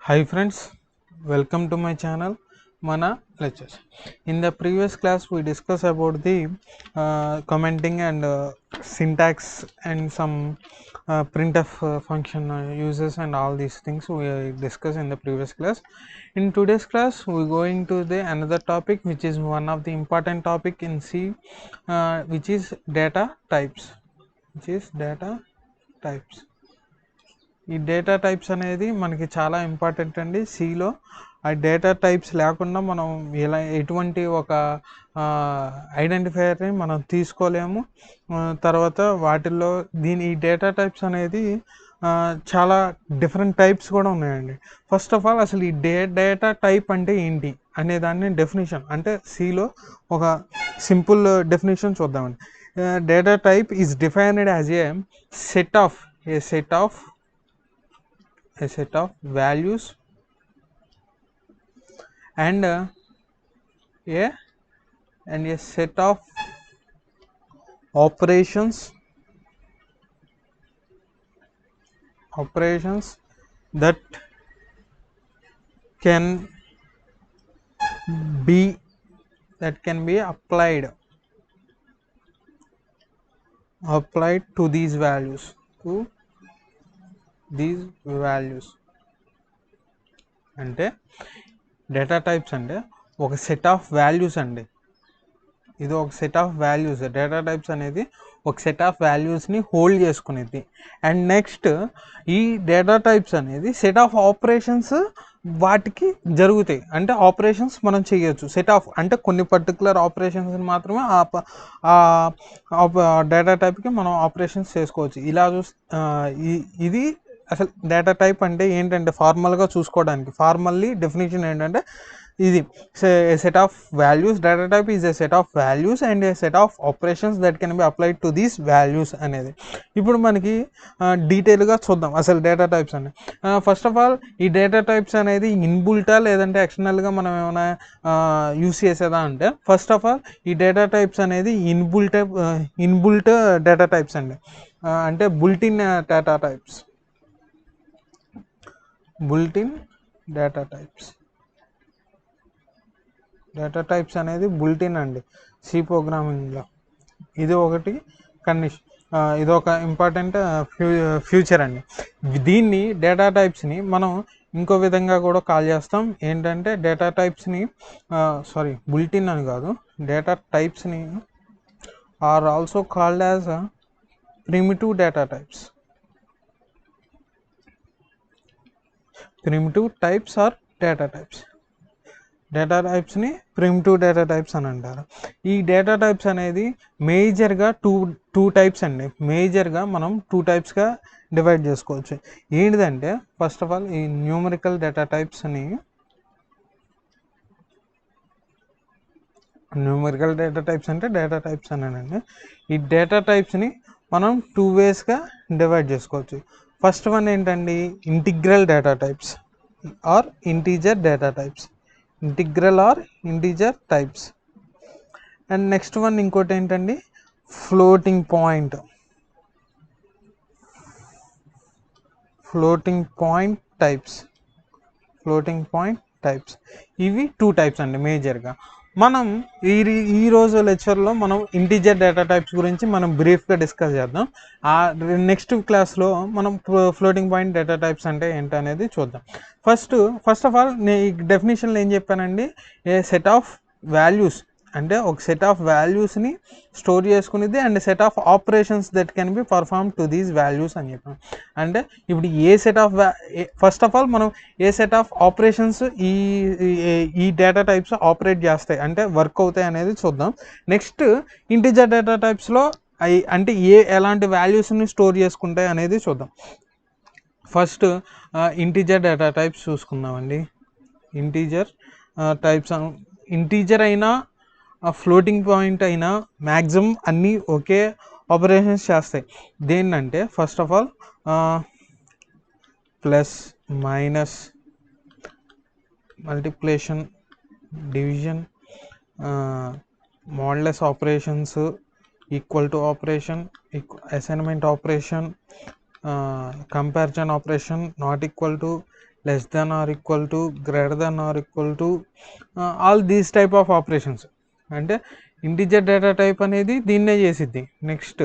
Hi friends, welcome to my channel Mana Lectures. In the previous class we discussed about the commenting and syntax and some printf function uses and all these things we discussed in the previous class. In today's class we are going to the another topic which is one of the important topic in C, which is data types. ఈ data types అనేది మనకి చాలా important అండి. సిలో ఆ data types లేకుండా మనం ఎటువంటి ఒక ఐడెంటిఫైయర్ని మనం తీసుకోలేము. తర్వాత వాటిల్లో ఈ డేటా టైప్స్ అనేది చాలా డిఫరెంట్ టైప్స్ కూడా ఉన్నాయండి. ఫస్ట్ ఆఫ్ ఆల్ అసలు ఈ డేటా టైప్ అంటే ఏంటి అనే దాన్ని డెఫినేషన్, అంటే సిలో ఒక సింపుల్ డెఫినేషన్ చూద్దామండి. Data type is defined as a set of values and a set of operations that can be applied to these values అంటే డేటా టైప్స్ అంటే ఒక సెట్ ఆఫ్ వాల్యూస్ అండి. ఇది ఒక set of values. Data types అనేది ఒక set of వాల్యూస్ని hold చేసుకునేది. అండ్ నెక్స్ట్ ఈ డేటా టైప్స్ అనేది సెట్ ఆఫ్ ఆపరేషన్స్ వాటికి జరుగుతాయి. అంటే ఆపరేషన్స్ మనం చేయొచ్చు. సెట్ ఆఫ్ అంటే కొన్ని పర్టికులర్ ఆపరేషన్స్ మాత్రమే డేటా టైప్కి మనం ఆపరేషన్స్ చేసుకోవచ్చు. ఇలా ఇది అసలు డేటా టైప్ అంటే ఏంటంటే ఫార్మల్గా చూసుకోవడానికి ఫార్మల్లీ డెఫినేషన్ ఏంటంటే ఇది set of values. Data type is a set of values and A set of operations that can be applied to these values అనేది. ఇప్పుడు మనకి డీటెయిల్గా చూద్దాం అసలు డేటా టైప్స్ అనేది. ఫస్ట్ ఆఫ్ ఆల్ ఈ డేటా టైప్స్ అనేది ఇన్బుల్టా లేదంటే ఎక్స్టర్నల్గా మనం ఏమైనా యూస్ చేసేదా అంటే, ఫస్ట్ ఆఫ్ ఆల్ ఈ డేటా టైప్స్ అనేది ఇన్బుల్ట్ డేటా టైప్స్ అండి. అంటే బుల్టిన్ డేటా టైప్స్ అనేది బుల్టిన్ అండి సి ప్రోగ్రామింగ్లో. ఇది ఒకటి కండిషన్, ఇది ఒక ఇంపార్టెంట్ ఫ్యూచర్ అండి. దీన్ని డేటా టైప్స్ని మనం ఇంకో విధంగా కూడా కాల్ చేస్తాం. ఏంటంటే డేటా టైప్స్ని బుల్టిన్ అని కాదు, డేటా టైప్స్ని are also called as primitive data types. Primitive types are data టైప్స్ని ప్రిమిటివ్ డేటా టైప్స్ అని అంటారు. ఈ డేటా టైప్స్ అనేది మేజర్గా టూ టైప్స్ అండి. మేజర్గా మనం 2 టైప్స్గా డివైడ్ చేసుకోవచ్చు. ఏంటిదంటే ఫస్ట్ ఆఫ్ ఆల్ ఈ న్యూమరికల్ డేటా టైప్స్ అంటే డేటా టైప్స్ అనేనండి. ఈ డేటా టైప్స్ని మనం 2 వేస్గా డివైడ్ చేసుకోవచ్చు. ఫస్ట్ వన్ ఏంటండి, integral data types or integer data types. And next one ఇంకోటి ఏంటండి, ఫ్లోటింగ్ పాయింట్ టైప్స్. ఇవి 2 టైప్స్ అండి మేజర్గా. మనం ఈ రోజు లెక్చర్లో మనం ఇంటీజర్ డేటా టైప్స్ గురించి మనం బ్రీఫ్గా డిస్కస్ చేద్దాం. నెక్స్ట్ క్లాస్లో మనం ఫ్లోటింగ్ పాయింట్ డేటా టైప్స్ అంటే ఏంటి అనేది చూద్దాం. ఫస్ట్ ఆఫ్ ఆల్ నేను ఈ డెఫినేషన్లో ఏం చెప్పానండి, ఏ సెట్ ఆఫ్ వాల్యూస్ అంటే ఒక సెట్ ఆఫ్ వాల్యూస్ని స్టోర్ చేసుకునేది and set of operations that can be perform to these values అని చెప్పాం. అంటే ఇప్పుడు ఫస్ట్ ఆఫ్ ఆల్ మనం ఏ సెట్ ఆఫ్ ఆపరేషన్స్ ఈ డేటా టైప్స్ ఆపరేట్ చేస్తాయి అంటే వర్క్ అవుతాయి అనేది చూద్దాం. నెక్స్ట్ ఇంటిజర్ డేటా టైప్స్లో అంటే ఎలాంటి వాల్యూస్ని స్టోర్ చేసుకుంటాయి అనేది చూద్దాం. ఫస్ట్ ఇంటిజర్ డేటా టైప్స్ చూసుకుందామండి. ఇంటీజర్ అయినా ఫ్లోటింగ్ పాయింట్ అయినా మ్యాక్సిమం అన్నీ ఒకే ఆపరేషన్స్ చేస్తాయి. దేన్నంటే first of all plus, minus, multiplication, division, modulus operations, equal to operation, assignment operation, comparison operation, not equal to, less than or equal to, greater than or equal to, all these type of operations. అంటే integer data type అనేది దీన్నే చేసిద్ది. Next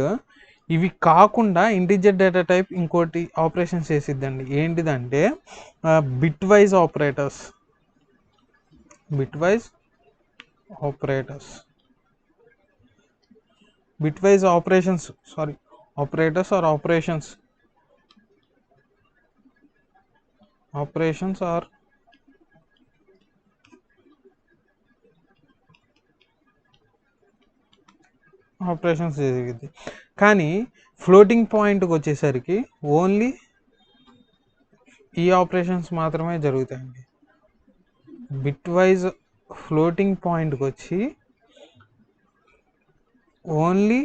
ఇవి కాకుండా integer data type ఇంకోటి operations చేసిద్దండి. ఏంటిదంటే bit wise operators, bitwise operators, bitwise operations, sorry, operators or operations, operations or operations జరిగింది. కానీ ఫ్లోటింగ్ పాయింట్కి వచ్చేసరికి ఓన్లీ ఈ ఆపరేషన్స్ మాత్రమే జరుగుతాయండి. బిట్ వైజ్ ఫ్లోటింగ్ పాయింట్కి వచ్చి ఓన్లీ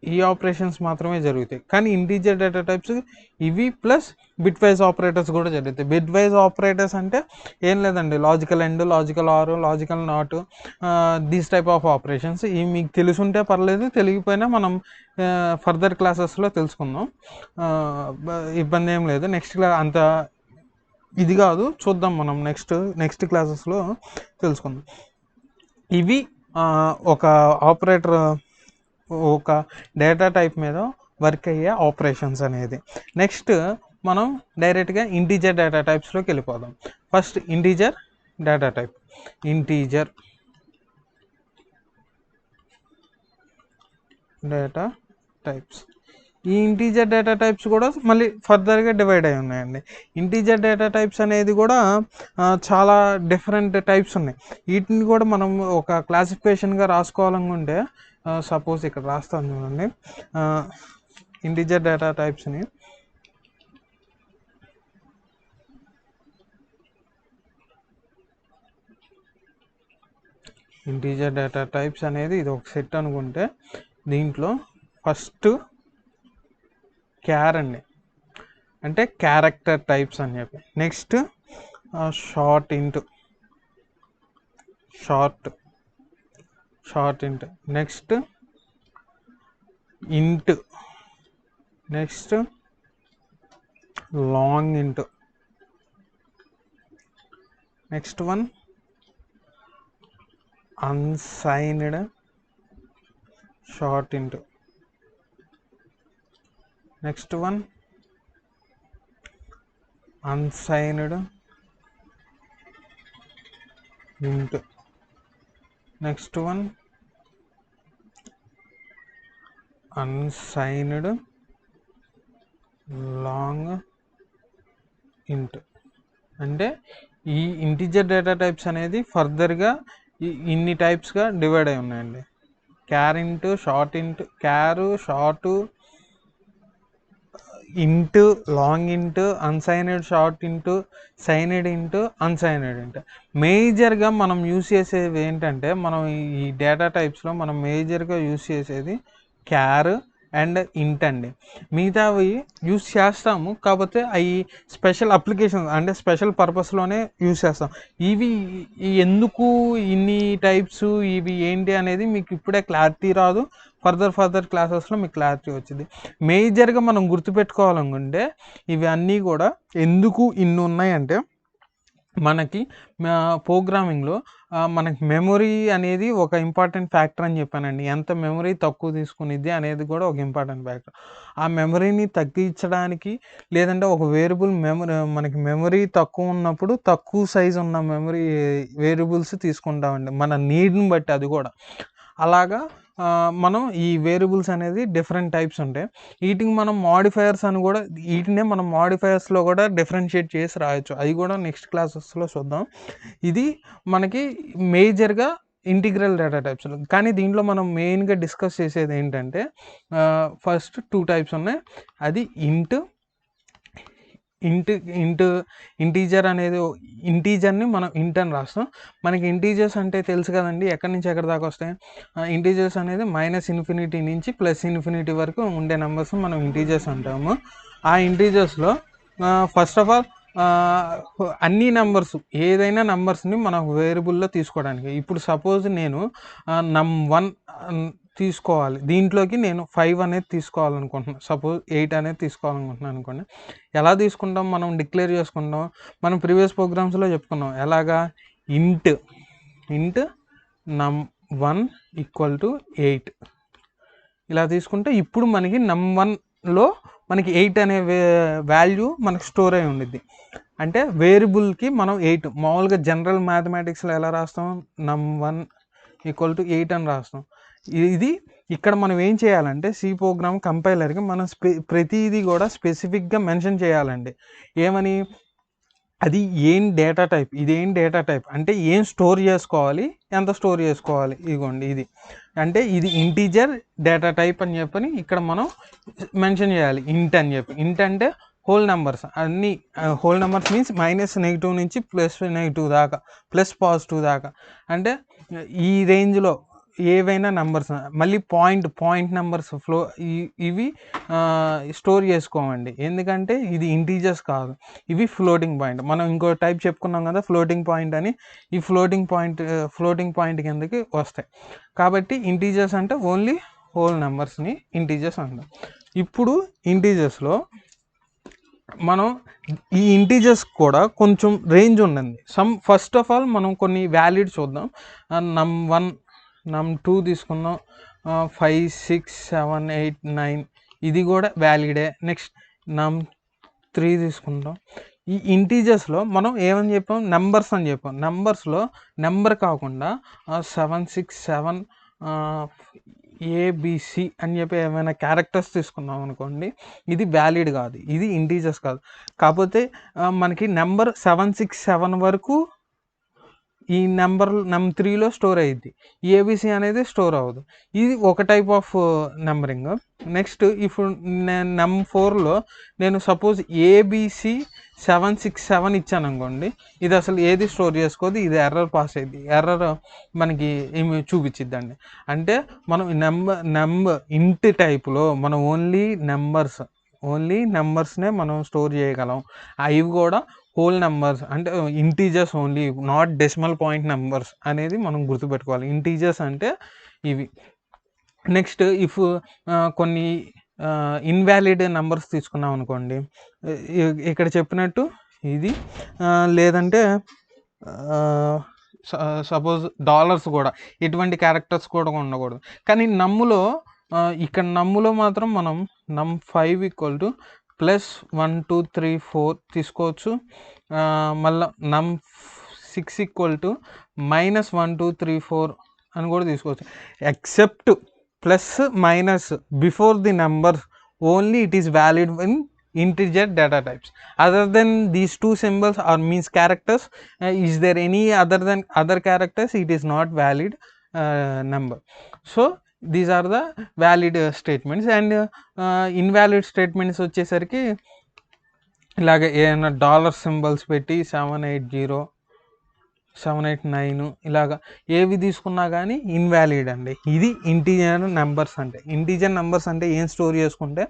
ఈ ఆపరేషన్స్ మాత్రమే జరుగుతాయి. కానీ ఇంటీజర్ డేటా టైప్స్ ఇవి ప్లస్ బిట్ వైజ్ ఆపరేటర్స్ కూడా జరుగుతాయి. బిట్ వైజ్ ఆపరేటర్స్ అంటే ఏం లేదండి, logical end, logical are, logical not, these type of operations. ఇవి మీకు తెలుసుంటే పర్లేదు, తెలియకపోయినా మనం ఫర్దర్ క్లాసెస్లో తెలుసుకుందాం, ఇబ్బంది ఏం లేదు. నెక్స్ట్ క్లాస్ అంత ఇది కాదు, చూద్దాం మనం నెక్స్ట్ క్లాసెస్లో తెలుసుకుందాం. ఇవి ఒక ఆపరేటర్ ఒక డేటా టైప్ మీద వర్క్ అయ్యే ఆపరేషన్స్ అనేది. నెక్స్ట్ మనం డైరెక్ట్గా ఇంటీజర్ డేటా టైప్స్లోకి వెళ్ళిపోదాం. First integer data type. Integer data types. ఈ ఇంటీజర్ డేటా టైప్స్ కూడా మళ్ళీ ఫర్దర్గా డివైడ్ అయి ఉన్నాయండి. ఇంటీజర్ డేటా టైప్స్ అనేది కూడా చాలా డిఫరెంట్ టైప్స్ ఉన్నాయి. వీటిని కూడా మనం ఒక క్లాసిఫికేషన్గా రాసుకోవాలనుకుంటే సపోజ్ ఇక్కడ రాస్తాను చూడండి, ఇంటీజర్ డేటా టైప్స్ని. ఇంటీజర్ డేటా టైప్స్ అనేది ఇది ఒక సెట్ అనుకుంటే, దీంట్లో ఫస్ట్ క్యార్ అండి, అంటే క్యారెక్టర్ టైప్స్ అని చెప్పి. Next short int, short int. Next int. Next long int. Next one unsigned short int. Next one unsigned int. Next one unsigned long int. అంటే ఈ ఇంటిజర్ డేటా టైప్స్ అనేది ఫర్దర్గా ఇన్ని టైప్స్గా డివైడ్ అయి ఉన్నాయండి. క్యార్ ఇంట్, షార్ట్ ఇంట్, క్యారు, షార్టు, ఇంట్, లాంగ్ ఇంట్, అన్సైన్డ్ షార్ట్ ఇంట్, సైన్డ్ ఇంట్, అన్సైన్డ్ ఇంట్. మేజర్గా మనం యూస్ చేసేది ఏంటంటే, మనం ఈ డేటా టైప్స్లో మనం మేజర్గా యూస్ చేసేది క్యార్ అండ్ ఇంట్ అండి. మిగతావి యూస్ చేస్తాము, కాకపోతే అవి స్పెషల్ అప్లికేషన్ అంటే స్పెషల్ పర్పస్లోనే యూస్ చేస్తాం. ఇవి ఎందుకు ఇన్ని టైప్స్, ఇవి ఏంటి అనేది మీకు ఇప్పుడే క్లారిటీ రాదు, ఫర్దర్ క్లాసెస్లో మీకు క్లారిటీ వచ్చింది. మేజర్గా మనం గుర్తుపెట్టుకోవాలనుకుంటే ఇవి అన్నీ కూడా ఎందుకు ఇన్ని ఉన్నాయంటే, మనకి ప్రోగ్రామింగ్లో మనకి మెమొరీ అనేది ఒక ఇంపార్టెంట్ ఫ్యాక్టర్ అని చెప్పానండి. ఎంత మెమొరీ తక్కువ తీసుకునిద్ది అనేది కూడా ఒక ఇంపార్టెంట్ ఫ్యాక్టర్. ఆ మెమొరీని తగ్గించడానికి, లేదంటే ఒక వేరియబుల్ మనకి మెమొరీ తక్కువ ఉన్నప్పుడు తక్కువ సైజు ఉన్న మెమొరీ వేరియబుల్స్ తీసుకుంటామండి, మన నీడ్ని బట్టి. అది కూడా అలాగా మనం ఈ వేరియబుల్స్ అనేది డిఫరెంట్ టైప్స్ ఉంటాయి. వీటికి మనం మాడిఫైయర్స్ అని కూడా, వీటినే మనం మాడిఫైయర్స్లో కూడా డిఫరెన్షియేట్ చేసి రాయొచ్చు. అవి కూడా నెక్స్ట్ క్లాసెస్లో చూద్దాం. ఇది మనకి మేజర్గా ఇంటిగ్రల్ డేటా టైప్స్. కానీ దీంట్లో మనం మెయిన్గా డిస్కస్ చేసేది ఏంటంటే, ఫస్ట్ 2 టైప్స్ ఉన్నాయి. అది ఇంటీజర్ అనేది, ఇంటీజర్ని మనం ఇంట్ అని రాస్తాం. మనకి ఇంటీజర్స్ అంటే తెలుసు కదండి, ఎక్కడి నుంచి ఎక్కడి దాకా వస్తాయి. ఇంటీజర్స్ అనేది -∞ నుంచి +∞ వరకు ఉండే నెంబర్స్ మనం ఇంటీజర్స్ అంటాము. ఆ ఇంటీజర్స్లో ఫస్ట్ ఆఫ్ ఆల్ అన్ని నెంబర్స్, ఏదైనా నెంబర్స్ని మనం వేరియబుల్లో తీసుకోవడానికి. ఇప్పుడు సపోజ్ నేను num1 తీసుకోవాలి, దీంట్లోకి నేను 5 అనేది తీసుకోవాలనుకుంటున్నాను, సపోజ్ 8 అనేది తీసుకోవాలనుకుంటున్నాను అనుకోండి. ఎలా తీసుకుంటాం, మనం డిక్లేర్ చేసుకుంటాం, మనం ప్రీవియస్ ప్రోగ్రామ్స్లో చెప్పుకున్నాం ఎలాగా, ఇంట్ num1 = 8 ఇలా తీసుకుంటే ఇప్పుడు మనకి num1లో మనకి 8 అనే వాల్యూ మనకు స్టోర్ అయి ఉండిద్ది. అంటే వేరియబుల్కి మనం 8 మామూలుగా జనరల్ మ్యాథమెటిక్స్లో ఎలా రాస్తాం, num1 = 8 అని రాస్తాం. ఇది ఇక్కడ మనం ఏం చేయాలంటే సి ప్రోగ్రామ్ కంపైలర్కి మనం ప్రతిదీ కూడా స్పెసిఫిక్గా మెన్షన్ చేయాలండి. ఏమని, అది ఏం డేటా టైప్, ఇదేం డేటా టైప్ అంటే ఏం స్టోర్ చేసుకోవాలి, ఎంత స్టోర్ చేసుకోవాలి, ఇదిగోండి ఇది అంటే ఇది ఇంటీజర్ డేటా టైప్ అని చెప్పని ఇక్కడ మనం మెన్షన్ చేయాలి. ఇంట్ అని చెప్పి, ఇంట్ అంటే హోల్ నెంబర్స్ అన్నీ, హోల్ నెంబర్స్ మీన్స్ -నెగిటివ్ నుంచి +నెగిటివ్ దాకా, +పాజిటివ్ దాకా, అంటే ఈ రేంజ్లో ఏవైనా నెంబర్స్, మళ్ళీ పాయింట్ నెంబర్స్ ఇవి స్టోర్ చేసుకోమండి. ఎందుకంటే ఇది ఇంటీజర్స్ కాదు, ఇవి ఫ్లోటింగ్ పాయింట్. మనం ఇంకో టైప్ చెప్పుకున్నాం కదా ఫ్లోటింగ్ పాయింట్ అని, ఈ ఫ్లోటింగ్ పాయింట్ కిందకి వస్తాయి. కాబట్టి ఇంటీజర్స్ అంటే ఓన్లీ హోల్ నెంబర్స్ని ఇంటీజర్స్ అంటాం. ఇప్పుడు ఇంటీజర్స్లో మనం ఈ ఇంటీజర్స్ కూడా కొంచెం రేంజ్ ఉండండి. ఫస్ట్ ఆఫ్ ఆల్ మనం కొన్ని వ్యాలిడ్ చూద్దాం. num1 num2 తీసుకుందాం, 5 6 7 8 9 ఇది కూడా వ్యాలిడే. నెక్స్ట్ num3 తీసుకుంటాం. ఈ ఇంటీజర్స్లో మనం ఏమని చెప్పాం, నెంబర్స్ అని చెప్పాం. నెంబర్స్లో నెంబర్ కాకుండా 7 6 7 ABC అని చెప్పి ఏమైనా క్యారెక్టర్స్ తీసుకున్నాం అనుకోండి, ఇది వ్యాలిడ్ కాదు, ఇది ఇంటీజర్స్ కాదు. కాకపోతే మనకి నెంబర్ 7 6 7 వరకు ఈ నెంబర్ num3లో స్టోర్ అయ్యిద్ది, ఏబిసి అనేది స్టోర్ అవ్వదు. ఇది ఒక టైప్ ఆఫ్ నెంబరింగ్. నెక్స్ట్ ఇప్పుడు నేను num4లో నేను సపోజ్ ఏబిసి 7 6 7 ఇచ్చాను అనుకోండి, ఇది అసలు ఏది స్టోర్ చేసుకోదు, ఇది ఎర్రర్ పాస్ అయ్యింది, ఎర్రర్ మనకి ఏమి చూపించిద్దండి. అంటే మనం ఇంట్ టైప్లో మనం ఓన్లీ నెంబర్స్నే మనం స్టోర్ చేయగలం. అవి కూడా హోల్ నెంబర్స్ అంటే integers only, not decimal point numbers అనేది మనం గుర్తుపెట్టుకోవాలి. ఇంటీజర్స్ అంటే ఇవి. నెక్స్ట్ ఇఫ్ కొన్ని ఇన్వాలిడ్ నెంబర్స్ తీసుకున్నాం అనుకోండి, ఇక్కడ చెప్పినట్టు ఇది, లేదంటే సపోజ్ డాలర్స్ కూడా, ఎటువంటి క్యారెక్టర్స్ కూడా ఉండకూడదు. కానీ ఇక్కడ నమ్ములో మాత్రం మనం num5 = +1 2 3 4 తీసుకోవచ్చు. మళ్ళీ num6 = -1 2 3 4 అని కూడా తీసుకోవచ్చు. Except plus minus before the number only it is valid in integer data types. Other than these two symbols or means characters, is there any other characters, it is not valid number. So these are the valid statements. And invalid statements వచ్చేసరికి ఇలాగ ఏమైనా dollar symbols పెట్టి 780 789 ఇలాగా ఏవి తీసుకున్నా కానీ invalid అండి. ఇది ఇంటీజర్ నెంబర్స్ అంటే. ఇంటీజర్ నెంబర్స్ అంటే ఏం స్టోర్ చేసుకుంటే,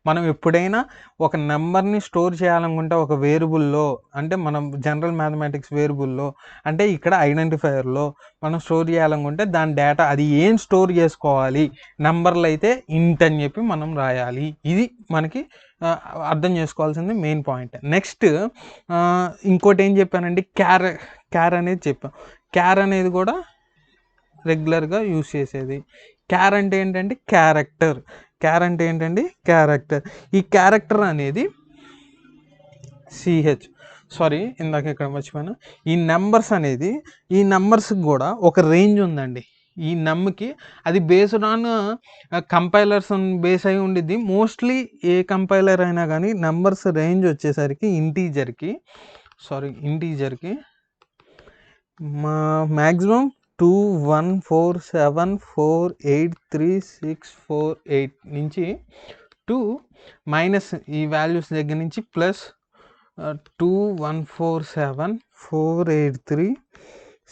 మనం ఎప్పుడైనా ఒక నెంబర్ని స్టోర్ చేయాలనుకుంటే ఒక వేరియబుల్లో, అంటే మనం జనరల్ మ్యాథమెటిక్స్ వేరియబుల్లో అంటే ఇక్కడ ఐడెంటిఫైయర్లో మనం స్టోర్ చేయాలనుకుంటే దాని డేటా అది ఏం స్టోర్ చేసుకోవాలి, నెంబర్లు అయితే ఇంట్ అని చెప్పి మనం రాయాలి. ఇది మనకి అర్థం చేసుకోవాల్సింది మెయిన్ పాయింట్. నెక్స్ట్ ఇంకోటి ఏం చెప్పానండి, క్యార్ అనేది చెప్పాం. క్యార్ అనేది కూడా రెగ్యులర్గా యూజ్ చేసేది. క్యార్ అంటే ఏంటంటే క్యారెక్టర్. ఈ క్యారెక్టర్ అనేది ఇందాక ఇక్కడ మర్చిపోయాను. ఈ నెంబర్స్ అనేది, ఈ నెంబర్స్కి కూడా ఒక రేంజ్ ఉందండి. ఈ నమ్కి అది బేస్డ్ ఆన్ కంపైలర్స్ బేస్ అయి ఉండిద్ది. మోస్ట్లీ ఏ కంపైలర్ అయినా కానీ నెంబర్స్ రేంజ్ వచ్చేసరికి ఇంటీజర్కి మ్యాక్సిమం 2 1 4 7 4 8 3 6 4 8 నుంచి 2 మైనస్ ఈ వాల్యూస్ దగ్గర నుంచి ప్లస్ 2 1 4 7 4 8 3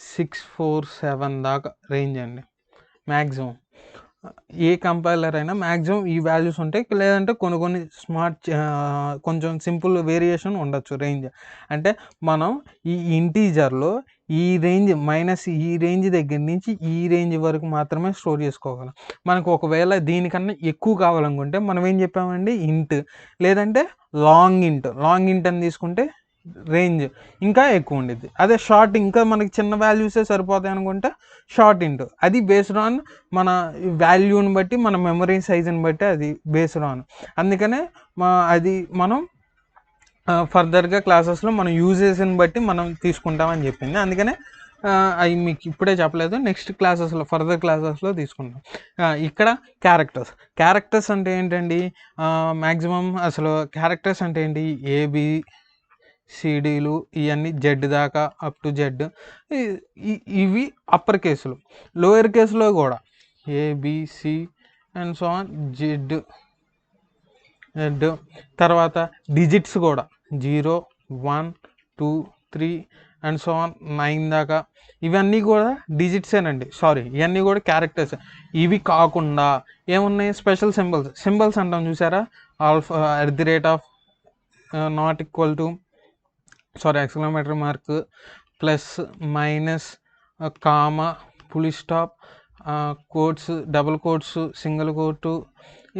6 4 7 దాకా రేంజ్ అండి మ్యాక్సిమం. ఏ కంపైలర్ అయినా మ్యాక్సిమం ఈ వాల్యూస్ ఉంటాయి. లేదంటే కొన్ని స్మార్ట్ కొంచెం సింపుల్ వేరియేషన్ ఉండొచ్చు రేంజ్. అంటే మనం ఈ ఇంటీజర్లో ఈ రేంజ్ మైనస్ ఈ రేంజ్ దగ్గర నుంచి ఈ రేంజ్ వరకు మాత్రమే స్టోర్ చేసుకోగలం. మనకు ఒకవేళ దీనికన్నా ఎక్కువ కావాలనుకుంటే మనం ఏం చెప్పామండి, ఇంట్ లేదంటే లాంగ్ ఇంట్ అని తీసుకుంటే రేంజ్ ఇంకా ఎక్కువ ఉండిద్ది. అదే షార్ట్ ఇంకా మనకి చిన్న వాల్యూసే సరిపోతాయి అనుకుంటే షార్ట్ ఇంటూ, అది బేస్డ్ ఆన్ మన వాల్యూని బట్టి మన మెమరీ సైజుని బట్టి అది బేస్డ్ ఆన్. అందుకనే అది మనం ఫర్దర్గా క్లాసెస్లో మనం యూజెస్ని బట్టి మనం తీసుకుంటామని చెప్పింది. అందుకనే అవి మీకు ఇప్పుడే చెప్పలేదు, నెక్స్ట్ క్లాసెస్లో ఫర్దర్ క్లాసెస్లో తీసుకుంటాం. ఇక్కడ క్యారెక్టర్స్ అంటే ఏంటండి, మ్యాక్సిమం అసలు క్యారెక్టర్స్ అంటే ఏంటి, ఏబిసిడీలు ఇవన్నీ జెడ్ దాకా అప్ టు జెడ్, ఇవి అప్పర్ కేసులు. లోయర్ కేసులో కూడా ABC and so on Z, తర్వాత డిజిట్స్ కూడా 0, 1, 2, 3 అండ్ సో ఆన్ 9 దాకా, ఇవన్నీ కూడా డిజిట్సేనండి. ఇవన్నీ కూడా క్యారెక్టర్స్. ఇవి కాకుండా ఏమున్నాయి, స్పెషల్ సింబల్స్ అంటాం చూసారా, alpha @ not equal to exclamatory mark, plus, minus, comma, full stop, quotes, double quotes, single quote,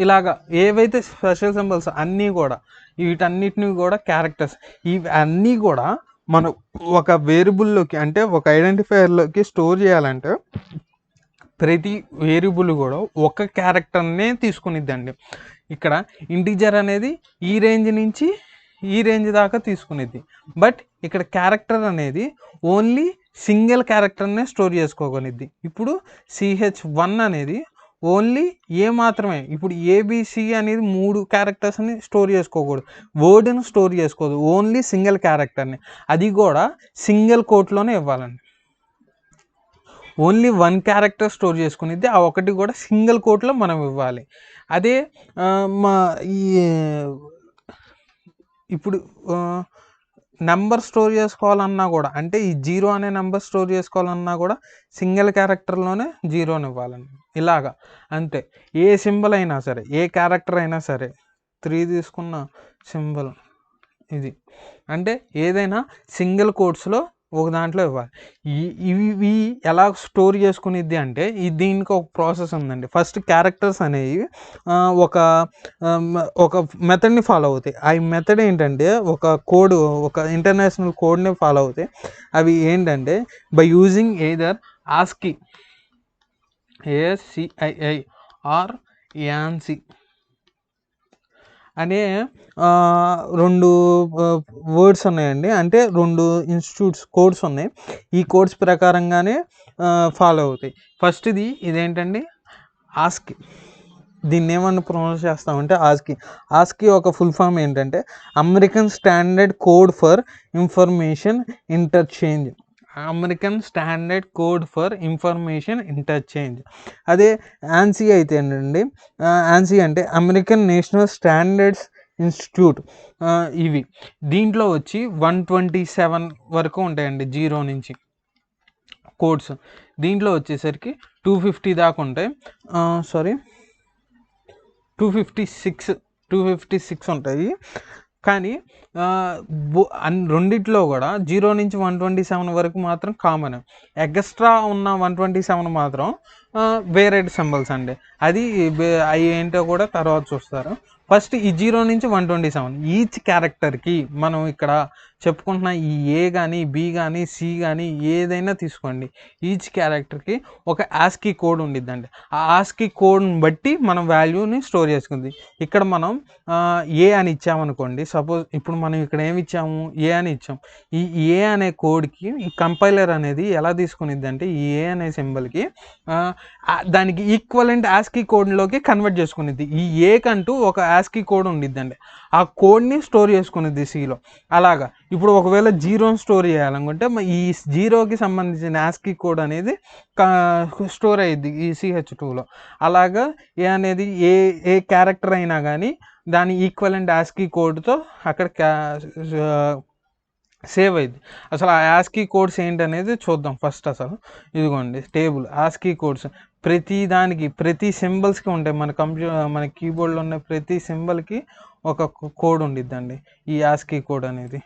ఇలాగా ఏవైతే స్పెషల్ సింబల్స్ అన్నీ కూడా, వీటన్నిటిని కూడా క్యారెక్టర్స్. ఇవి అన్నీ కూడా మనం ఒక వేరియబుల్లోకి అంటే ఒక ఐడెంటిఫైయర్లోకి స్టోర్ చేయాలంటే ప్రతి వేరియబుల్ కూడా ఒక క్యారెక్టర్నే తీసుకునిద్దండి. ఇక్కడ ఇంటిజర్ అనేది ఈ రేంజ్ నుంచి ఈ రేంజ్ దాకా తీసుకునిద్ది. బట్ ఇక్కడ క్యారెక్టర్ అనేది ఓన్లీ సింగిల్ క్యారెక్టర్నే స్టోర్ చేసుకోగలిద్ది. ఇప్పుడు CH1 అనేది ఓన్లీ ఏ మాత్రమే. ఇప్పుడు ఏబిసి అనేది 3 క్యారెక్టర్స్ని స్టోర్ చేసుకోకూడదు, వర్డ్ని స్టోర్ చేసుకోదు, ఓన్లీ సింగిల్ క్యారెక్టర్ని, అది కూడా సింగిల్ కోట్లోనే ఇవ్వాలండి. ఓన్లీ 1 క్యారెక్టర్ స్టోర్ చేసుకునేది, ఆ ఒకటి కూడా సింగిల్ కోట్లో మనం ఇవ్వాలి. అదే ఇప్పుడు నెంబర్ స్టోర్ చేసుకోవాలన్నా కూడా, అంటే ఈ 0 అనే నెంబర్ స్టోర్ చేసుకోవాలన్నా కూడా సింగిల్ క్యారెక్టర్లోనే 0ని ఇవ్వాలండి. ఇలాగా అంతే. ఏ సింబల్ అయినా సరే, ఏ క్యారెక్టర్ అయినా సరే, 3 తీసుకున్న సింబల్ ఇది, అంటే ఏదైనా సింగిల్ కోట్స్లో ఒక దాంట్లో ఇవ్వాలి. ఇవి ఎలా స్టోర్ చేసుకునిద్ది అంటే, దీనికి ఒక ప్రాసెస్ ఉందండి. ఫస్ట్ క్యారెక్టర్స్ అనేవి ఒక మెథడ్ని ఫాలో అవుతాయి. ఆ మెథడ్ ఏంటంటే ఒక ఇంటర్నేషనల్ కోడ్ని ఫాలో అవుతాయి. అవి ఏంటంటే, by using either ASCII ASCII or ANSI అనే 2 వర్డ్స్ ఉన్నాయండి. అంటే 2 ఇన్స్టిట్యూట్స్ కోడ్స్ ఉన్నాయి. ఈ కోడ్స్ ప్రకారంగానే ఫాలో అవుతాయి. ఫస్ట్ది ఇదేంటండి, ASCII. దీన్ని ఏమన్నా ప్రొనౌన్స్ చేస్తామంటే ASCII ఒక ఫుల్ ఫామ్ ఏంటంటే, American standard code for information interchange. అదే ANSI అయితే ఏంటండి, ANSI అంటే అమెరికన్ నేషనల్ స్టాండర్డ్స్ ఇన్స్టిట్యూట్. ఇవి దీంట్లో వచ్చి 127 వరకు ఉంటాయండి, 0 నుంచి కోడ్స్. దీంట్లో వచ్చేసరికి 250 దాకా ఉంటాయి. 256 ఉంటాయి. కానీ రెండిట్లో కూడా 0 నుంచి 127 వరకు మాత్రం కామన్. ఎక్స్ట్రా ఉన్న 127 మాత్రం వేరే సింబల్స్ అండి. అది అవి ఏంటో కూడా తర్వాత చూస్తారు. ఫస్ట్ ఈ 0 నుంచి 127 ఈచ్ క్యారెక్టర్కి మనం ఇక్కడ చెప్పుకుంటున్న ఈ ఏ కానీ బి కానీ సి కానీ ఏదైనా తీసుకోండి, ఈచ్ క్యారెక్టర్కి ఒక ASCII కోడ్ ఉండిద్దండి. ఆ ASCII కోడ్ని బట్టి మనం వాల్యూని స్టోర్ చేసుకుంది. ఇక్కడ మనం ఏ అని ఇచ్చామనుకోండి, సపోజ్ ఇప్పుడు మనం ఇక్కడ ఏమి ఇచ్చాము, ఏ అని ఇచ్చాం. ఈ ఏ అనే కోడ్కి ఈ కంపైలర్ అనేది ఎలా తీసుకునిద్ది అంటే, ఈ ఏ అనే సింబల్కి దానికి ఈక్వలెంట్ ASCII కోడ్లోకి కన్వర్ట్ చేసుకునిద్ది. ఈ ఏ కంటూ ఒక ASCII కోడ్ ఉండిద్దండి, ఆ కోడ్ని స్టోర్ చేసుకునేది సిలో. అలాగా ఇప్పుడు ఒకవేళ 0ని స్టోర్ చేయాలనుకుంటే ఈ 0కి సంబంధించిన ASCII కోడ్ అనేది స్టోర్ అయ్యిద్ది ఈ CH2లో. అలాగా ఏ అనేది ఏ క్యారెక్టర్ అయినా కానీ దాని ఈక్వలెంట్ ASCII కోడ్తో అక్కడ సేవ్ అయింది. అసలు ఆ ASCII కోడ్స్ ఏంటనేది చూద్దాం ఫస్ట్. అసలు ఇదిగోండి టేబుల్ ASCII కోడ్స్ ప్రతి దానికి ప్రతి సింబల్స్కి ఉంటాయి. మన కీబోర్డ్లో ఉన్న ప్రతి సింబల్కి ఒక కోడ్ ఉండిద్దండి, ఈ యాస్కీ కోడ్ అనేది.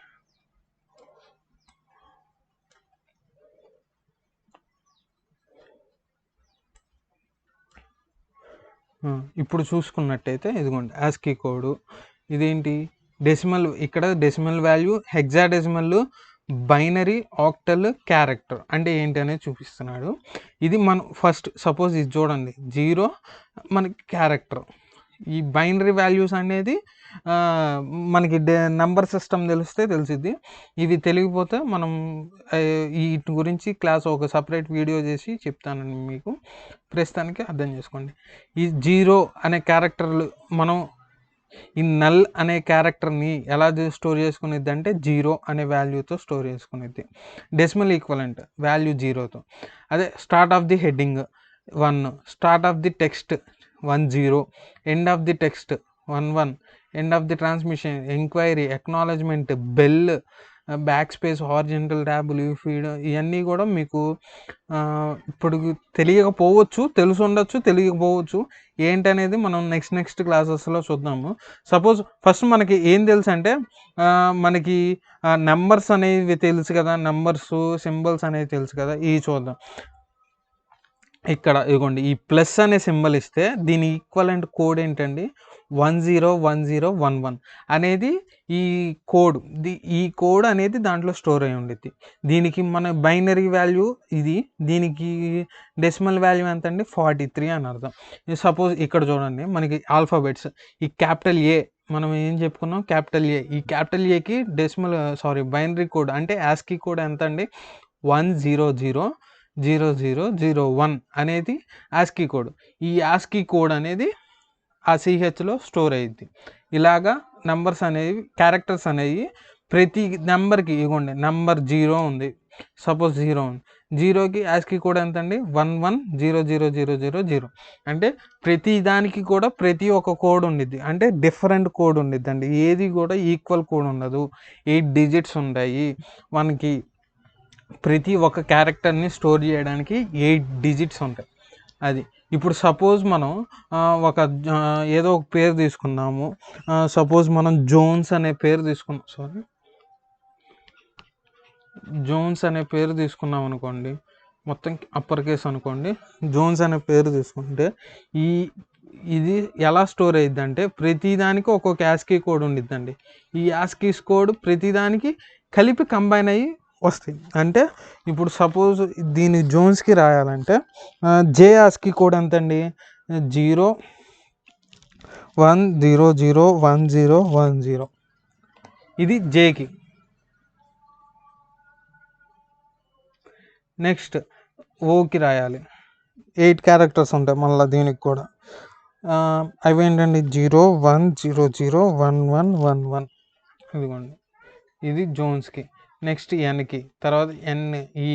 ఇప్పుడు చూసుకున్నట్టయితే ఇదిగోండి యాస్కీ కోడ్. ఇదేంటి డెసిమల్, ఇక్కడ decimal value, hexadecimal, binary, octal, character అంటే ఏంటి అనేది చూపిస్తున్నాడు. ఇది మనం ఫస్ట్ సపోజ్ ఇది చూడండి 0 మనకి క్యారెక్టర్. ఈ బైనరీ వాల్యూస్ అనేది మనకి నంబర్ సిస్టమ్ తెలిస్తే తెలిసిద్ది. ఇవి తెలియకపోతే మనం వీటి గురించి క్లాస్ ఒక సపరేట్ వీడియో చేసి చెప్తానండి మీకు, ప్రస్తుతానికి అర్థం చేసుకోండి. ఈ 0 అనే క్యారెక్టర్లు మనం ఈ నల్ అనే క్యారెక్టర్ని ఎలా స్టోర్ చేసుకునేది అంటే 0 అనే వాల్యూతో స్టోర్ చేసుకునేది. డెసిమల్ ఈక్వలెంట్ వాల్యూ 0తో. అదే start of the heading 1, start of the text 10, end of the text 11, end of the transmission, enquiry, acknowledgement, bell, back space, horizontal tab, line feed, ఇవన్నీ కూడా మీకు ఇప్పుడు తెలియకపోవచ్చు, తెలిసి ఉండొచ్చు, తెలియకపోవచ్చు. ఏంటనేది మనం నెక్స్ట్ క్లాసెస్లో చూద్దాము. సపోజ్ ఫస్ట్ మనకి ఏం తెలుసు అంటే మనకి నెంబర్స్ అనేవి తెలుసు కదా, నెంబర్స్ సింబల్స్ అనేవి తెలుసు కదా. ఇవి చూద్దాం. ఇక్కడ ఇదిగోండి ఈ ప్లస్ అనే సింబల్ ఇస్తే దీని ఈక్వలెంట్ కోడ్ ఏంటండి 101011 అనేది ఈ కోడ్. ఈ కోడ్ అనేది దాంట్లో స్టోర్ అయి ఉండిద్ది. దీనికి మన బైనరీ వాల్యూ ఇది, దీనికి డెసిమల్ వాల్యూ ఎంత అండి 43 అని అర్థం. సపోజ్ ఇక్కడ చూడండి మనకి ఆల్ఫాబెట్స్, ఈ క్యాపిటల్ ఏ మనం ఏం చెప్పుకున్నాం, క్యాపిటల్ ఏ. ఈ క్యాపిటల్ ఏకి బైనరీ కోడ్ అంటే యాస్కీ కోడ్ ఎంత అండి 1000001 అనేది యాస్కీ కోడ్. ఈ యాస్కీ కోడ్ అనేది ఆ సిహెచ్లో స్టోర్ అయ్యిద్ది. ఇలాగా నెంబర్స్ అనేవి, క్యారెక్టర్స్ అనేవి ప్రతి నెంబర్కి, ఇవ్వండి నెంబర్ 0 ఉంది, సపోజ్ 0 ఉంది, 0కి యాస్కీ కోడ్ ఎంత అండి 11000000. అంటే ప్రతి దానికి కూడా ప్రతి ఒక్క కోడ్ ఉండిద్ది, అంటే డిఫరెంట్ కోడ్ ఉండిద్ది అండి. ఏది కూడా ఈక్వల్ కోడ్ ఉండదు. 8 డిజిట్స్ ఉంటాయి మనకి. ప్రతి ఒక్క క్యారెక్టర్ని స్టోర్ చేయడానికి 8 డిజిట్స్ ఉంటాయి. అది ఇప్పుడు సపోజ్ మనం ఏదో ఒక పేరు తీసుకున్నాము. సపోజ్ మనం జోన్స్ అనే పేరు తీసుకున్నాం అనుకోండి, మొత్తం అప్పర్ కేస్ అనుకోండి. జోన్స్ అనే పేరు తీసుకుంటే ఇది ఎలా స్టోర్ అయ్యిద్ది అంటే ప్రతిదానికి ఒక్కొక్క యాస్కీ కోడ్ ఉండిద్దండి. ఈ యాస్కీ కోడ్ ప్రతిదానికి కలిపి కంబైన్ అయ్యి వస్తాయి. అంటే ఇప్పుడు సపోజ్ దీని జోన్స్కి రాయాలంటే జే యాస్కీ కోడ్ ఎంత అండి 01001010. ఇది జేకి. నెక్స్ట్ ఓకి రాయాలి, 8 క్యారెక్టర్స్ ఉంటాయి మళ్ళీ దీనికి కూడా. అవి ఏంటండి 01001111. ఇదిగోండి ఇది జోన్స్కి. నెక్స్ట్ ఎన్కి, తర్వాత ఎన్ఈ,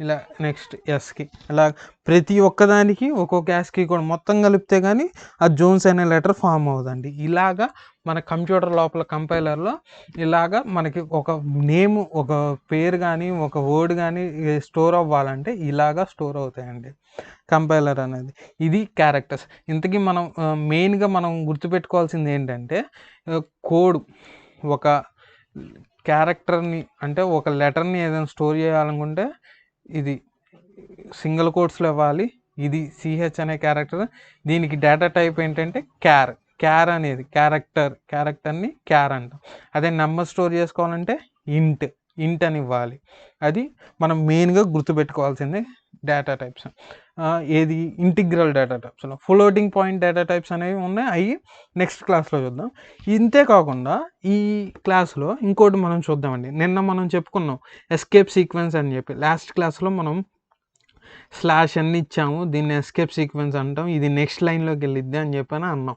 ఇలా నెక్స్ట్ ఎస్కి. ఇలా ప్రతి ఒక్కదానికి ఒక్కొక్క యాస్కీ కోడ్ మొత్తం కలిపితే కానీ ఆ జోన్స్ అనే లెటర్ ఫామ్ అవుతుందండి. ఇలాగా మన కంప్యూటర్ లోపల కంపైలర్లో ఇలాగా మనకి ఒక నేమ్, ఒక పేరు కానీ ఒక వర్డ్ కానీ స్టోర్ అవ్వాలంటే ఇలాగా స్టోర్ అవుతాయండి కంపైలర్ అనేది. ఇది క్యారెక్టర్స్. ఇంతకీ మనం మెయిన్గా మనం గుర్తుపెట్టుకోవాల్సింది ఏంటంటే కోడ్, ఒక క్యారెక్టర్ని అంటే ఒక లెటర్ని ఏదైనా స్టోర్ చేయాలనుకుంటే ఇది సింగిల్ కోట్స్లో ఇవ్వాలి. ఇది సిహెచ్ అనే క్యారెక్టర్. దీనికి డేటా టైప్ ఏంటంటే క్యార్ అనేది క్యారెక్టర్ని క్యార్ అంటాం. అదే నెంబర్ స్టోర్ చేసుకోవాలంటే ఇంట్ అని ఇవ్వాలి. అది మనం మెయిన్గా గుర్తుపెట్టుకోవాల్సింది డేటా టైప్స్. ఏది ఇంటిగ్రల్ డేటా టైప్స్లో ఫ్లోటింగ్ పాయింట్ డేటా టైప్స్ అనేవి ఉన్నాయి. అవి నెక్స్ట్ క్లాస్లో చూద్దాం. ఇంతే కాకుండా ఈ క్లాస్లో ఇంకోటి మనం చూద్దామండి. నిన్న మనం చెప్పుకున్నాం ఎస్కేప్ సీక్వెన్స్ అని చెప్పి. లాస్ట్ క్లాస్లో మనం స్లాష్ అన్ని ఇచ్చాము, దీన్ని ఎస్కేప్ సీక్వెన్స్ అంటాం, ఇది నెక్స్ట్ లైన్లోకి వెళ్ళిద్ది అని చెప్పని అన్నాం.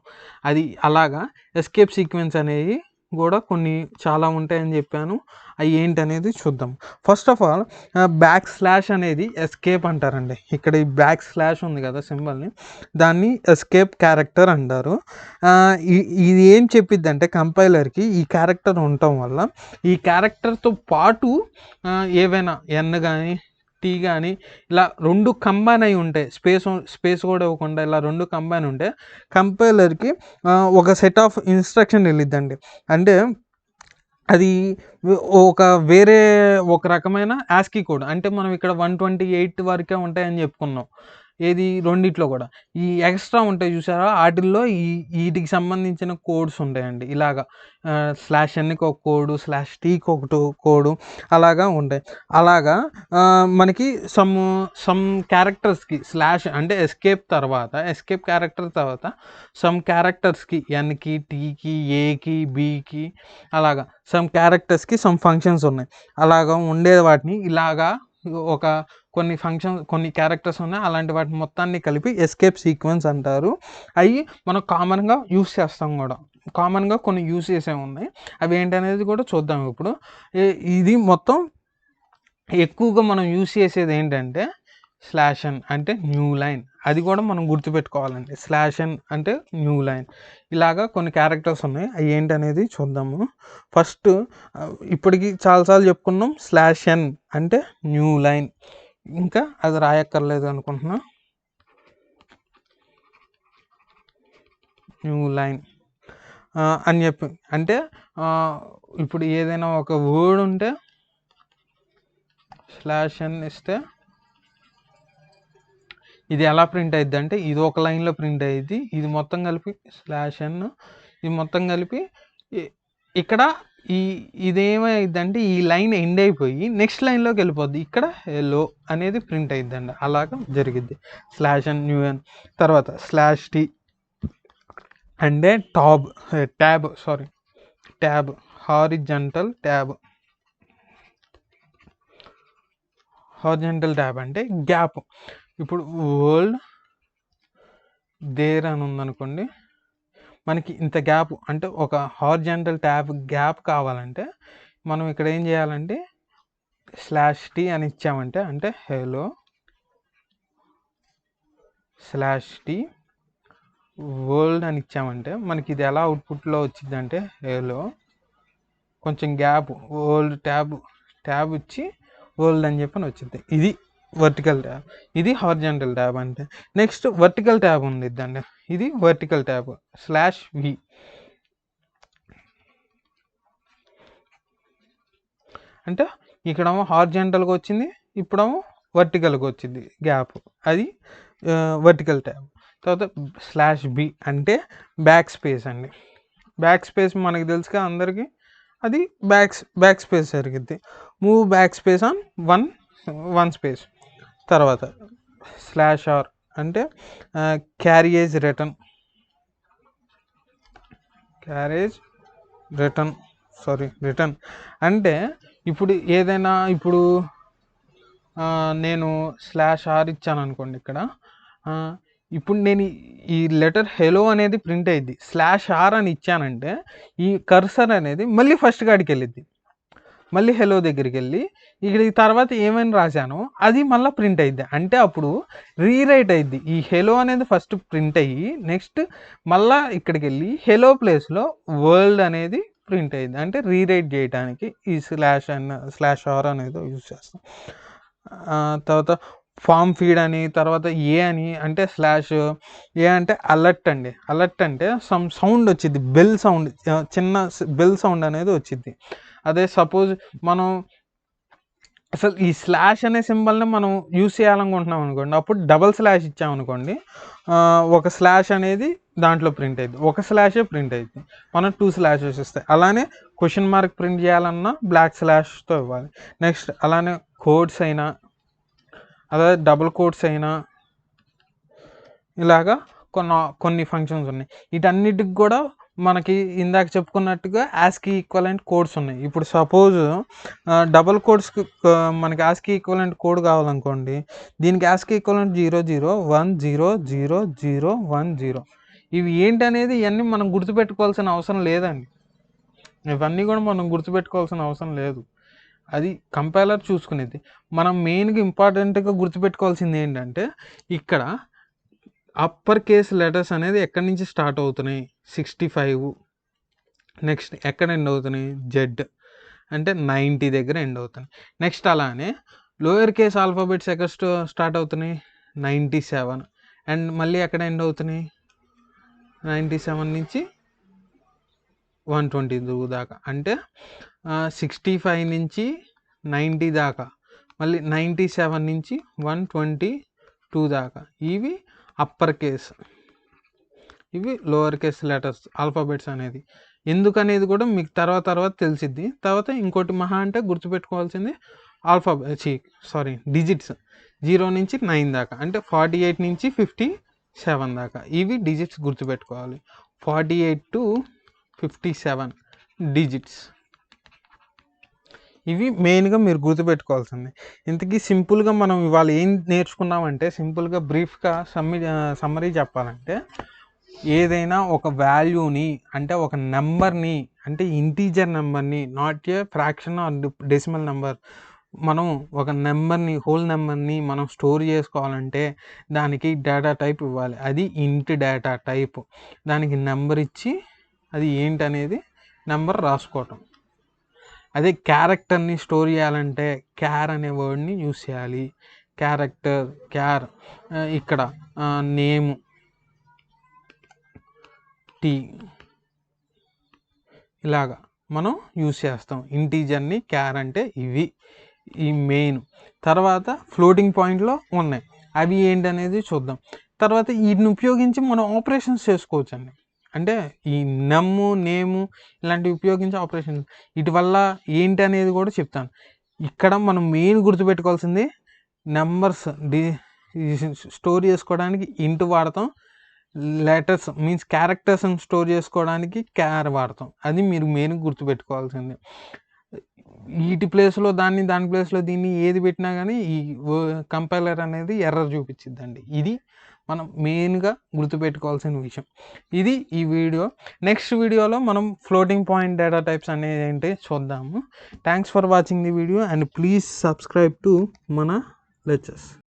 అది అలాగా ఎస్కేప్ సీక్వెన్స్ అనేవి కూడా కొన్ని చాలా ఉంటాయని చెప్పాను. అవి ఏంటనేది చూద్దాం. First of all back slash అనేది ఎస్కేప్ అంటారండి. ఇక్కడ ఈ బ్యాక్ స్లాష్ ఉంది కదా సింబల్ని, దాన్ని ఎస్కేప్ క్యారెక్టర్ అంటారు. ఇది ఏం చెప్పిద్ది అంటే కంపైలర్కి ఈ క్యారెక్టర్ ఉండటం వల్ల ఈ క్యారెక్టర్తో పాటు ఏవైనా ఎన్ కానీ టీ కానీ ఇలా 2 కంబైన్ అయి ఉంటాయి, స్పేస్ కూడా ఇవ్వకుండా ఇలా 2 కంబైన్ ఉంటే కంపైలర్కి ఒక సెట్ ఆఫ్ ఇన్స్ట్రక్షన్ వెళ్ళిద్దండి. అంటే అది వేరే ఒక రకమైన ఆస్కీ కోడ్. అంటే మనం ఇక్కడ 128 వరకే ఉంటాయని చెప్పుకున్నాం. ఏది రెండిట్లో కూడా. ఈ ఎక్స్ట్రా ఉంటాయి చూసారా, ఆటిల్లో వీటికి సంబంధించిన కోడ్స్ ఉంటాయండి. ఇలాగా /nకి ఒక కోడు, /tకి ఒక కోడు అలాగా ఉంటాయి. అలాగా మనకి సమ్ క్యారెక్టర్స్కి అంటే ఎస్కేప్ క్యారెక్టర్ తర్వాత సమ్ క్యారెక్టర్స్కి ఎన్కి, టీకి, ఏకి, బీకి అలాగా సమ్ క్యారెక్టర్స్కి సమ్ ఫంక్షన్స్ ఉన్నాయి. అలాగా ఉండే వాటిని ఇలాగా కొన్ని క్యారెక్టర్స్ ఉన్నాయి, అలాంటి వాటిని మొత్తాన్ని కలిపి ఎస్కేప్ సీక్వెన్స్ అంటారు. అవి మనం కామన్గా యూస్ చేస్తాం కూడా. కామన్గా కొన్ని యూస్ చేసే ఉన్నాయి, అవి ఏంటనేది కూడా చూద్దాం ఇప్పుడు. ఇది మొత్తం ఎక్కువగా మనం యూస్ చేసేది ఏంటంటే /n అంటే న్యూ లైన్. అది కూడా మనం గుర్తుపెట్టుకోవాలండి. /n అంటే న్యూ లైన్. ఇలాగా కొన్ని క్యారెక్టర్స్ ఉన్నాయి, అవి ఏంటనేది చూద్దాము. ఫస్ట్ ఇప్పటికి చాలాసార్లు చెప్పుకున్నాం /n అంటే న్యూ లైన్. ఇంకా అది రాయక్కర్లేదు అనుకుంటున్నా. న్యూ లైన్ అని చెప్పి అంటే ఇప్పుడు ఏదైనా ఒక వర్డ్ ఉంటే /n ఇస్తే ఇది ఎలా ప్రింట్ అయ్యిద్ది అంటే ఇది ఒక లైన్లో ప్రింట్ అయ్యిద్ది. ఇది మొత్తం కలిపి /n, ఇది మొత్తం కలిపి ఇక్కడ ఇదేమైందంటే ఈ లైన్ ఎండ్ అయిపోయి నెక్స్ట్ లైన్లోకి వెళ్ళిపోద్ది. ఇక్కడ హెలో అనేది ప్రింట్ అయిద్దండి. అలాగా జరిగిద్ది /n న్యూ n. తర్వాత /t అంటే ట్యాబ్ హారిజంటల్ ట్యాబ్ అంటే గ్యాప్. ఇప్పుడు వరల్డ్ దేర్ అని ఉందనుకోండి, మనకి ఇంత గ్యాప్ అంటే ఒక హారిజంటల్ గ్యాప్ కావాలంటే మనం ఇక్కడ ఏం చేయాలంటే /t అని ఇచ్చామంటే అంటే హెలో /t వరల్డ్ అని ఇచ్చామంటే మనకి ఇది ఎలా అవుట్పుట్లో వచ్చింది అంటే హెలో కొంచెం గ్యాప్ వరల్డ్ ట్యాబ్ ఇచ్చి వరల్డ్ అని చెప్పని వచ్చింది. ఇది వర్టికల్ ట్యాబ్, ఇది హారిజంటల్ ట్యాబ్. అంటే నెక్స్ట్ వర్టికల్ ట్యాబ్ ఉంది ఇద్దండి. ఇది వర్టికల్ ట్యాబ్ /v అంటే ఇక్కడేమో హారిజంటల్గా వచ్చింది, ఇప్పుడేమో వర్టికల్గా వచ్చింది గ్యాప్, అది వర్టికల్ ట్యాబ్. తర్వాత /b అంటే బ్యాక్ స్పేస్ అండి. బ్యాక్ స్పేస్ మనకి తెలుసుగా అందరికీ, అది బ్యాక్ స్పేస్ జరిగిద్ది. Move back space on one space. తర్వాత /r అంటే క్యారేజ్ రిటర్న్ అంటే ఇప్పుడు ఏదైనా నేను /r ఇచ్చాను అనుకోండి ఇక్కడ. ఇప్పుడు నేను ఈ లెటర్ హెలో అనేది ప్రింట్ అయ్యిద్ది. /r అని ఇచ్చానంటే ఈ కర్సర్ అనేది మళ్ళీ ఫస్ట్ కాడికి వెళ్ళిద్ది, మళ్ళీ హెలో దగ్గరికి వెళ్ళి ఇక్కడ ఈ తర్వాత ఏమైనా రాశానో అది మళ్ళీ ప్రింట్ అయ్యిద్ది. అంటే అప్పుడు రీరైట్ అయ్యిద్ది. ఈ హెలో అనేది ఫస్ట్ ప్రింట్ అయ్యి నెక్స్ట్ మళ్ళీ ఇక్కడికి వెళ్ళి హెలో ప్లేస్లో వరల్డ్ అనేది ప్రింట్ అయ్యిద్ది. అంటే రీరైట్ చేయడానికి ఈ /r అనేది యూజ్ చేస్తాం. తర్వాత ఫామ్ ఫీడ్ అని, తర్వాత ఏ అని అంటే /a అంటే అలర్ట్ అండి. అలర్ట్ అంటే సమ్ సౌండ్ వచ్చింది, బెల్ సౌండ్, చిన్న బెల్ సౌండ్ అనేది వచ్చింది. అదే సపోజ్ మనం అసలు ఈ / అనే సింబల్ని మనం యూస్ చేయాలనుకుంటున్నాం అనుకోండి, అప్పుడు // ఇచ్చామనుకోండి, ఒక / అనేది దాంట్లో ప్రింట్ అయ్యింది, ఒక /ఏ ప్రింట్ అయ్యింది. మనం 2 /s ఇస్తాయి. అలానే క్వశ్చన్ మార్క్ ప్రింట్ చేయాలన్నా /తో ఇవ్వాలి. నెక్స్ట్ అలానే కోడ్స్ అయినా, అదే డబుల్ కోడ్స్ అయినా, ఇలాగా కొన్ని ఫంక్షన్స్ ఉన్నాయి. వీటన్నిటికి కూడా మనకి ఇందాక చెప్పుకున్నట్టుగా ఆస్కీ ఈక్వలెంట్ కోడ్స్ ఉన్నాయి. ఇప్పుడు సపోజ్ డబుల్ కోడ్స్కి మనకి ఆస్కీ ఈక్వలెంట్ కోడ్ కావాలనుకోండి, దీనికి ఆస్కీ ఈక్వలెంట్ 00100010. ఇవి ఏంటనేది ఇవన్నీ మనం గుర్తుపెట్టుకోవాల్సిన అవసరం లేదండి. ఇవన్నీ కూడా మనం గుర్తుపెట్టుకోవాల్సిన అవసరం లేదు, అది కంపైలర్ చూసుకునేది. మనం మెయిన్గా ఇంపార్టెంట్గా గుర్తుపెట్టుకోవాల్సింది ఏంటంటే ఇక్కడ అప్పర్ కేస్ లెటర్స్ అనేది ఎక్కడి నుంచి స్టార్ట్ అవుతున్నాయి, 65. నెక్స్ట్ ఎక్కడ ఎండ్ అవుతున్నాయి, Z అంటే 90 దగ్గర ఎండ్ అవుతున్నాయి. నెక్స్ట్ అలానే లోయర్ కేస్ ఆల్ఫాబెట్స్ ఎక్కడ స్టార్ట్ అవుతున్నాయి? 97. అండ్ మళ్ళీ ఎక్కడ ఎండ్ అవుతున్నాయి? 97 నుంచి 122 దాకా. అంటే 65 నుంచి 90 దాకా, మళ్ళీ 97 నుంచి 122 దాకా. ఇవి అప్పర్ కేస్, ఇవి లోవర్ కేస్ లెటర్స్ ఆల్ఫాబెట్స్ అనేది. ఎందుకనేది కూడా మీకు తర్వాత తెలిసిద్ది. తర్వాత ఇంకోటి మహా అంటే గుర్తుపెట్టుకోవాల్సింది డిజిట్స్ 0 నుంచి 9 దాకా, అంటే 48 నుంచి 57 దాకా. ఇవి డిజిట్స్ గుర్తుపెట్టుకోవాలి. 48 to 57 డిజిట్స్, ఇవి మెయిన్గా మీరు గుర్తుపెట్టుకోవాల్సింది. ఇంతకీ సింపుల్గా మనం ఇవాళ ఏం నేర్చుకున్నామంటే, సింపుల్గా బ్రీఫ్గా సమ్మరీ చెప్పాలంటే, ఏదైనా ఒక వాల్యూని అంటే ఒక నెంబర్ని, అంటే ఇంటీజర్ నెంబర్ని, not a fraction or decimal number, మనం ఒక నెంబర్ని, హోల్ నెంబర్ని మనం స్టోర్ చేసుకోవాలంటే దానికి డేటా టైప్ ఇవ్వాలి. అది ఇంట్ డేటా టైప్. దానికి నెంబర్ ఇచ్చి అది ఏంటనేది నెంబర్ రాసుకోవటం. అదే క్యారెక్టర్ని స్టోర్ చేయాలంటే క్యార్ అనే వర్డ్ని యూస్ చేయాలి. క్యారెక్టర్, క్యార్, ఇక్కడ నేము, టీ, ఇలాగా మనం యూస్ చేస్తాం. ఇంటీజర్ని క్యార్ అంటే ఇవి ఈ మెయిన్. తర్వాత ఫ్లోటింగ్ పాయింట్లో ఉన్నాయి, అవి ఏంటనేది చూద్దాం. తర్వాత వీటిని ఉపయోగించి మనం ఆపరేషన్స్ చేసుకోవచ్చు అండి. అంటే ఈ నమ్ము, నేము ఇలాంటివి ఉపయోగించి ఆపరేషన్స్, వీటి వల్ల ఏంటి అనేది కూడా చెప్తాను. ఇక్కడ మనం మెయిన్ గుర్తుపెట్టుకోవాల్సింది, నెంబర్స్ స్టోర్ చేసుకోవడానికి ఇంట్ వాడతాం, లెటర్స్ మీన్స్ క్యారెక్టర్స్ని స్టోర్ చేసుకోవడానికి క్యార్ వాడతాం. అది మీరు మెయిన్ గుర్తుపెట్టుకోవాల్సింది. వీటి ప్లేస్లో దాన్ని, దాని ప్లేస్లో దీన్ని ఏది పెట్టినా కానీ ఈ కంపైలర్ అనేది ఎర్రర్ చూపించిద్దండి. ఇది మనం మెయిన్గా గుర్తుపెట్టుకోవాల్సిన విషయం. ఇది ఈ వీడియో. నెక్స్ట్ వీడియోలో మనం ఫ్లోటింగ్ పాయింట్ డేటా టైప్స్ అనేది ఏంటి చూద్దాము. Thanks for watching the video and please subscribe to మన లెక్చర్స్.